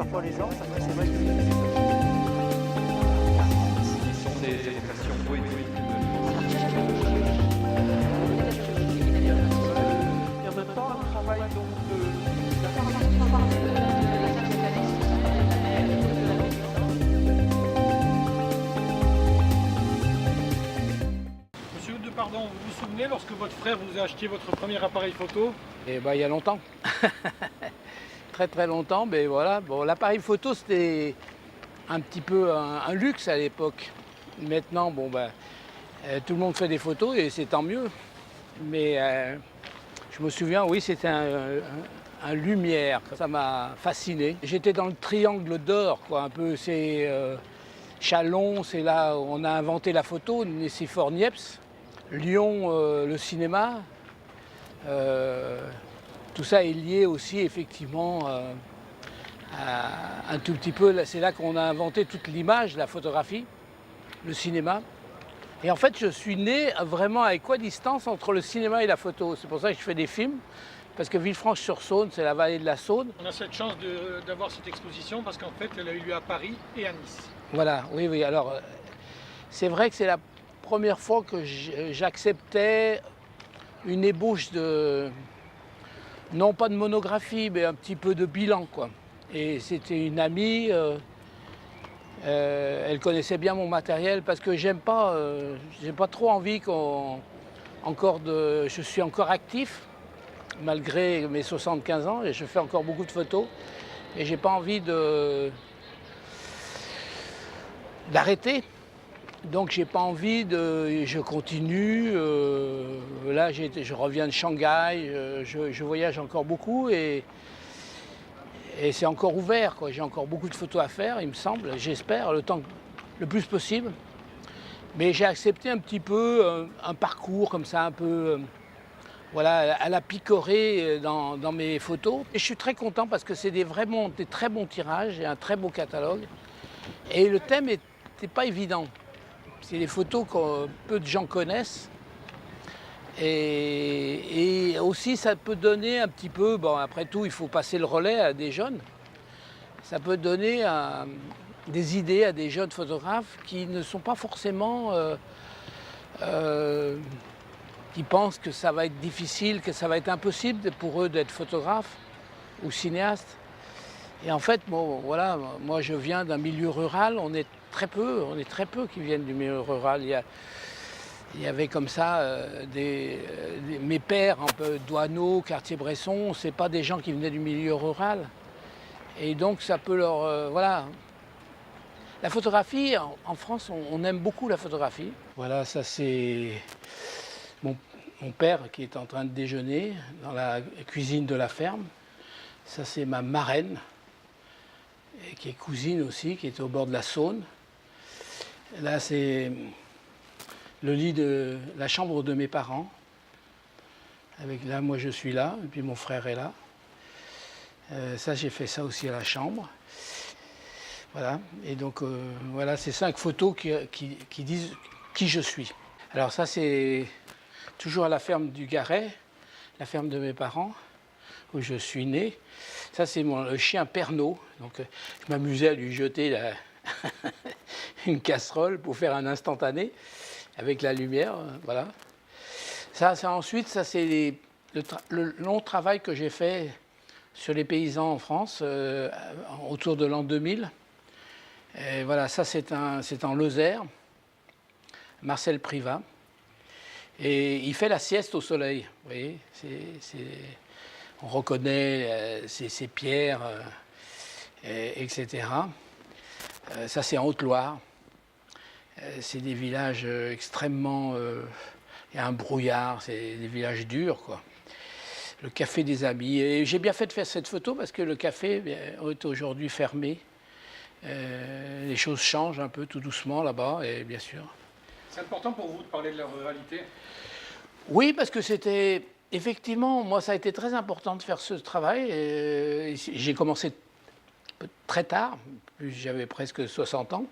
parfois les gens, parce que c'est vrai que Ce sont des évocations poétiques. et en même temps un travail donc Monsieur Depardon, vous vous souvenez lorsque votre frère vous a acheté votre premier appareil photo? Et il y a longtemps. Très très longtemps, mais voilà. Bon, l'appareil photo, c'était un petit peu un luxe à l'époque. Maintenant, tout le monde fait des photos et c'est tant mieux. Mais je me souviens, oui, c'était un lumière. Ça m'a fasciné. J'étais dans le triangle d'or, quoi, un peu. C'est Chalon, c'est là où on a inventé la photo, Nicéphore Niepce. Lyon, le cinéma. Tout ça est lié aussi effectivement un tout petit peu, c'est là qu'on a inventé toute l'image, la photographie, le cinéma. Et en fait, je suis né vraiment à équidistance entre le cinéma et la photo. C'est pour ça que je fais des films, parce que Villefranche-sur-Saône, c'est la vallée de la Saône. On a cette chance d'avoir cette exposition parce qu'en fait, elle a eu lieu à Paris et à Nice. Voilà, oui, oui. Alors, c'est vrai que c'est la première fois que j'acceptais une ébauche de, non pas de monographie, mais un petit peu de bilan, quoi. Et c'était une amie, elle connaissait bien mon matériel parce que j'ai pas trop envie je suis encore actif malgré mes 75 ans et je fais encore beaucoup de photos et j'ai pas envie d'arrêter. Donc j'ai pas envie je continue. Là je reviens de Shanghai, je voyage encore beaucoup et c'est encore ouvert, quoi. J'ai encore beaucoup de photos à faire, il me semble, j'espère, le plus possible. Mais j'ai accepté un petit peu un parcours comme ça, un peu voilà, à la picorée dans mes photos. Et je suis très content parce que c'est vraiment des très bons tirages et un très beau catalogue. Et le thème n'était pas évident. C'est des photos que peu de gens connaissent. Et aussi, ça peut donner un petit peu, bon, après tout, il faut passer le relais à des jeunes. Ça peut donner des idées à des jeunes photographes qui ne sont pas forcément, qui pensent que ça va être difficile, que ça va être impossible pour eux d'être photographe ou cinéaste. Et en fait, bon, voilà, moi je viens d'un milieu rural, on est très peu qui viennent du milieu rural. Il y avait comme ça mes pères, un peu Douaneau, Cartier-Bresson, c'est pas des gens qui venaient du milieu rural. Et donc ça peut leur... voilà. La photographie, en France, on aime beaucoup la photographie. Voilà, ça c'est mon père qui est en train de déjeuner dans la cuisine de la ferme. Ça c'est ma marraine, et qui est cousine aussi, qui est au bord de la Saône. Là c'est le lit de la chambre de mes parents. Là, moi je suis là, et puis mon frère est là. Ça, j'ai fait ça aussi à la chambre. Voilà, et donc voilà, ces 5 photos qui disent qui je suis. Alors ça, c'est toujours à la ferme du Garret, la ferme de mes parents, où je suis né. Ça, c'est le chien Pernod. Donc je m'amusais à lui jeter une casserole pour faire un instantané avec la lumière, voilà. Ensuite, ça c'est le long travail que j'ai fait sur les paysans en France autour de l'an 2000. Et voilà, ça c'est en Lozère, Marcel Privat. Et il fait la sieste au soleil, vous voyez. On reconnaît ces pierres, etc. Ça c'est en Haute-Loire. C'est des villages extrêmement... il y a un brouillard, c'est des villages durs, quoi. Le café des Amis. Et j'ai bien fait de faire cette photo parce que le café est aujourd'hui fermé. Les choses changent un peu tout doucement là-bas, et bien sûr. C'est important pour vous de parler de la ruralité? Oui, parce que c'était... Effectivement, moi, ça a été très important de faire ce travail. J'ai commencé très tard, j'avais presque 60 ans.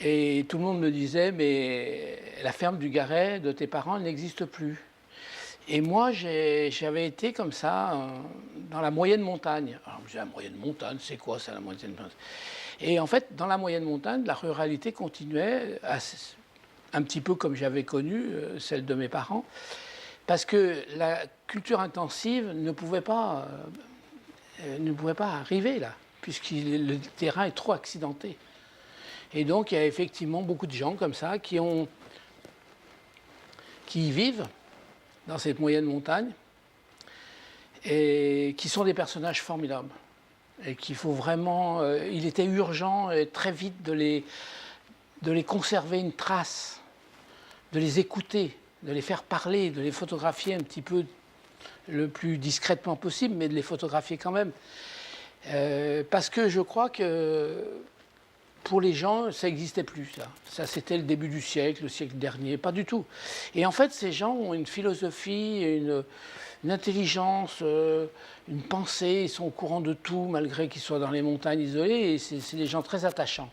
Et tout le monde me disait, mais la ferme du Garret de tes parents, elle n'existe plus. Et moi, j'avais été comme ça, dans la moyenne montagne. Alors, je me dis, la moyenne montagne, c'est quoi ça, la moyenne montagne? Et en fait, dans la moyenne montagne, la ruralité continuait, un petit peu comme j'avais connu celle de mes parents, parce que la culture intensive ne pouvait pas arriver là, puisque le terrain est trop accidenté. Et donc, il y a effectivement beaucoup de gens comme ça qui y vivent dans cette moyenne montagne et qui sont des personnages formidables. Et qu'il faut vraiment... il était urgent très vite de les conserver une trace, de les écouter, de les faire parler, de les photographier un petit peu le plus discrètement possible, mais de les photographier quand même. Parce que je crois que pour les gens, ça n'existait plus, ça. Ça, c'était le début du siècle, le siècle dernier, pas du tout. Et en fait, ces gens ont une philosophie, une intelligence, une pensée, ils sont au courant de tout, malgré qu'ils soient dans les montagnes isolées, et c'est des gens très attachants.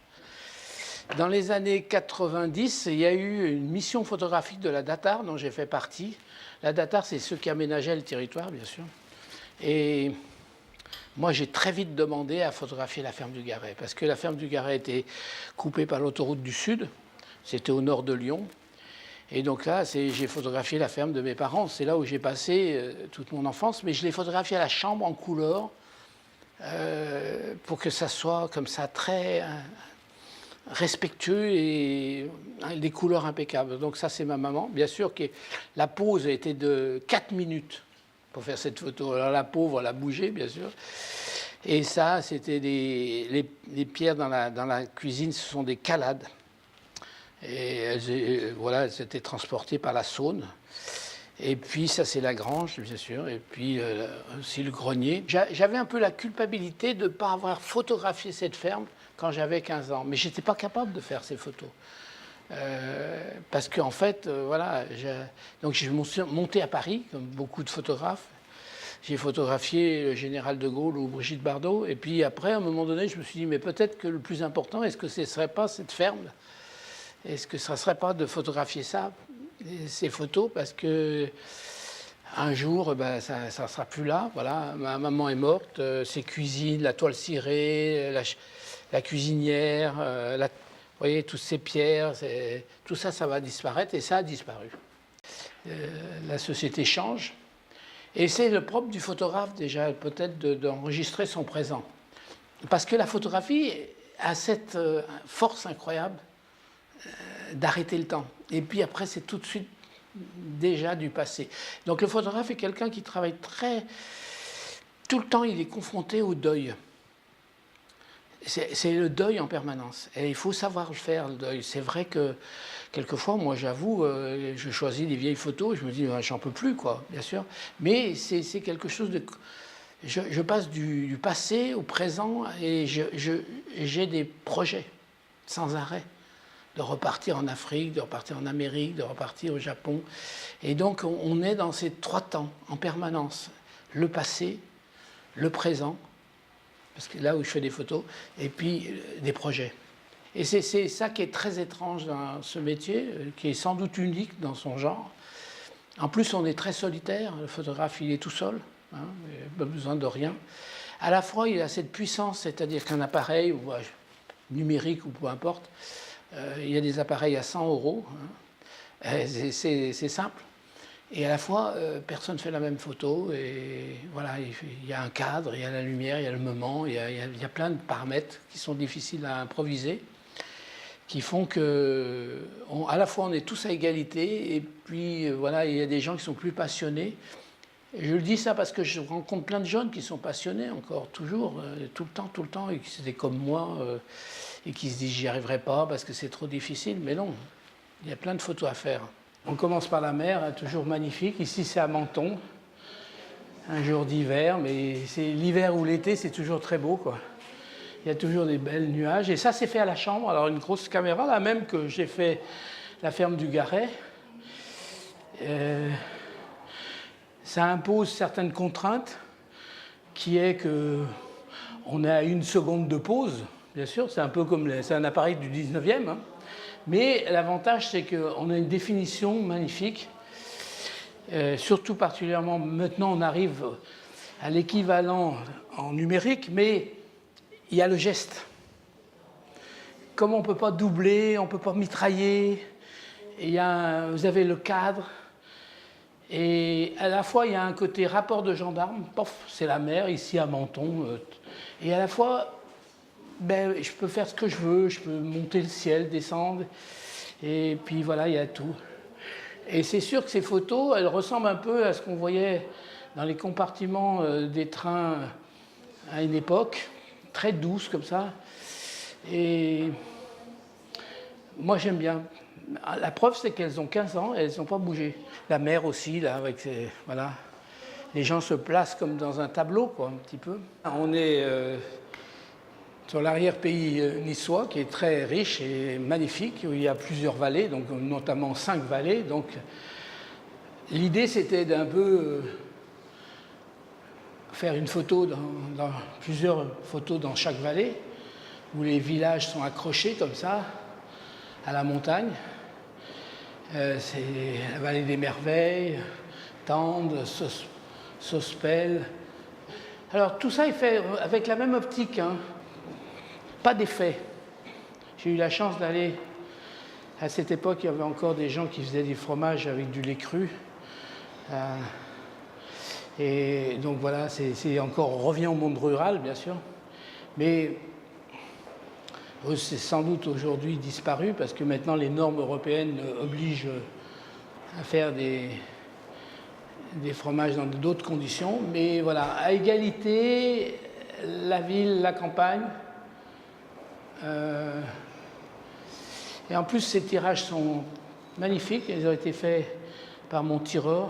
Dans les années 90, il y a eu une mission photographique de la DATAR, dont j'ai fait partie. La DATAR, c'est ceux qui aménageaient le territoire, bien sûr. Et moi, j'ai très vite demandé à photographier la ferme du Garret, parce que la ferme du Garret était coupée par l'autoroute du Sud, c'était au nord de Lyon. Et donc là, j'ai photographié la ferme de mes parents, c'est là où j'ai passé toute mon enfance, mais je l'ai photographié à la chambre en couleur, pour que ça soit comme ça très respectueux et des couleurs impeccables. Donc ça, c'est ma maman. Bien sûr que la pose était de 4 minutes pour faire cette photo. Alors la pauvre, elle a bougé, bien sûr. Et ça, c'était les pierres dans la cuisine, ce sont des calades. Et voilà, elles étaient transportées par la Saône. Et puis ça, c'est la grange, bien sûr. Et puis aussi le grenier. J'avais un peu la culpabilité de ne pas avoir photographié cette ferme quand j'avais 15 ans. Mais je n'étais pas capable de faire ces photos. Parce qu'en fait, voilà, donc je suis monté à Paris, comme beaucoup de photographes. J'ai photographié le général de Gaulle ou Brigitte Bardot. Et puis après, à un moment donné, je me suis dit, mais peut-être que le plus important, est-ce que ce ne serait pas cette ferme? Est-ce que ça ne serait pas de photographier ça, ces photos? Parce que un jour, ben, ça ne sera plus là. Voilà, ma maman est morte, ses cuisines, la toile cirée, la cuisinière, vous voyez, toutes ces pierres, tout ça, ça va disparaître, et ça a disparu. La société change, et c'est le propre du photographe, déjà, peut-être d'enregistrer son présent. Parce que la photographie a cette force incroyable d'arrêter le temps. Et puis après, c'est tout de suite déjà du passé. Donc le photographe est quelqu'un qui travaille tout le temps, il est confronté au deuil. C'est le deuil en permanence. Et il faut savoir le faire, le deuil. C'est vrai que, quelquefois, moi, j'avoue, je choisis des vieilles photos, je me dis, j'en peux plus, quoi, bien sûr. Mais c'est quelque chose de... Je passe du passé au présent, et j'ai des projets, sans arrêt, de repartir en Afrique, de repartir en Amérique, de repartir au Japon. Et donc, on est dans ces 3 temps, en permanence. Le passé, le présent, parce que là où je fais des photos, et puis des projets. Et c'est ça qui est très étrange dans ce métier, qui est sans doute unique dans son genre. En plus, on est très solitaire, le photographe, il est tout seul, hein, il n'a pas besoin de rien. À la fois, il a cette puissance, c'est-à-dire qu'un appareil, ou numérique ou peu importe, il y a des appareils à 100 €, hein, c'est simple. Et à la fois, personne ne fait la même photo, et voilà, il y a un cadre, il y a la lumière, il y a le moment, il y a plein de paramètres qui sont difficiles à improviser, qui font que, à la fois, on est tous à égalité, et puis, voilà, il y a des gens qui sont plus passionnés. Et je le dis ça parce que je rencontre plein de jeunes qui sont passionnés encore, toujours, tout le temps, et qui étaient comme moi, et qui se disent, j'y arriverai pas parce que c'est trop difficile. Mais non, il y a plein de photos à faire. On commence par la mer, hein, toujours magnifique. Ici, c'est à Menton, un jour d'hiver, mais c'est l'hiver ou l'été, c'est toujours très beau, quoi. Il y a toujours des belles nuages. Et ça, c'est fait à la chambre. Alors, une grosse caméra, la même que j'ai fait la ferme du Garret. Ça impose certaines contraintes, qui est qu'on a 1 seconde de pause, bien sûr. C'est un peu comme c'est un appareil du 19e, hein. Mais l'avantage, c'est qu'on a une définition magnifique. Surtout particulièrement, maintenant, on arrive à l'équivalent en numérique, mais il y a le geste. Comme on ne peut pas doubler, on ne peut pas mitrailler, vous avez le cadre, et à la fois il y a un côté rapport de gendarme, pof, c'est la mer, ici à Menton, et à la fois je peux faire ce que je veux, je peux monter le ciel, descendre, et puis voilà, il y a tout. Et c'est sûr que ces photos, elles ressemblent un peu à ce qu'on voyait dans les compartiments des trains à une époque, très douces comme ça. Et moi j'aime bien. La preuve c'est qu'elles ont 15 ans et elles n'ont pas bougé. La mer aussi, là, avec voilà. Les gens se placent comme dans un tableau, quoi, un petit peu. On est sur l'arrière-pays niçois, qui est très riche et magnifique, où il y a plusieurs vallées, donc notamment 5 vallées. Donc l'idée c'était d'un peu faire une photo plusieurs photos dans chaque vallée, où les villages sont accrochés comme ça, à la montagne. C'est la vallée des Merveilles, Tende, Sospel. Alors tout ça est fait avec la même optique, hein. Pas d'effet. J'ai eu la chance d'aller, à cette époque, il y avait encore des gens qui faisaient des fromages avec du lait cru. Et donc voilà, c'est encore, on revient au monde rural, bien sûr. Mais c'est sans doute aujourd'hui disparu parce que maintenant les normes européennes obligent à faire des fromages dans d'autres conditions. Mais voilà, à égalité, la ville, la campagne. Et en plus, ces tirages sont magnifiques. Ils ont été faits par mon tireur.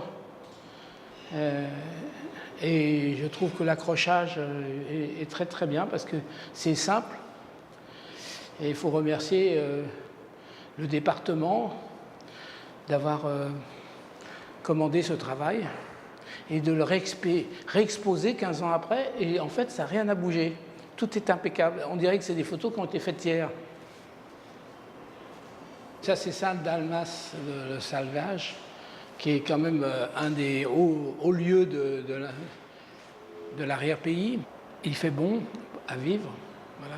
Et je trouve que l'accrochage est très très bien parce que c'est simple. Et il faut remercier le département d'avoir commandé ce travail et de le réexposer 15 ans après. Et en fait, ça n'a rien à bouger. Tout est impeccable. On dirait que c'est des photos qui ont été faites hier. Ça, c'est Salle d'Almas, le salvage, qui est quand même un des hauts lieux de l'arrière-pays. Il fait bon à vivre. Voilà.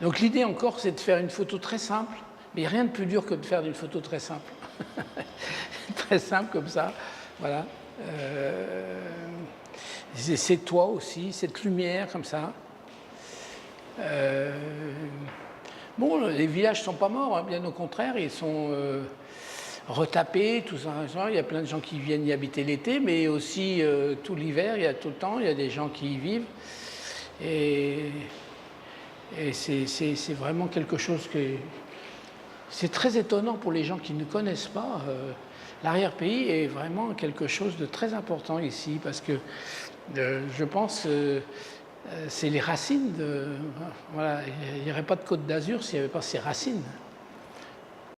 Donc l'idée encore, c'est de faire une photo très simple, mais il n'y a rien de plus dur que de faire une photo très simple. Très simple comme ça. Voilà. C'est toi aussi, cette lumière comme ça. Bon, les villages ne sont pas morts, hein, bien au contraire, ils sont retapés, tout ça. Il y a plein de gens qui viennent y habiter l'été, mais aussi tout l'hiver, il y a tout le temps, il y a des gens qui y vivent. Et c'est vraiment quelque chose que... C'est très étonnant pour les gens qui ne connaissent pas. L'arrière-pays est vraiment quelque chose de très important ici, parce que je pense... c'est les racines voilà, il n'y aurait pas de Côte d'Azur s'il n'y avait pas ces racines.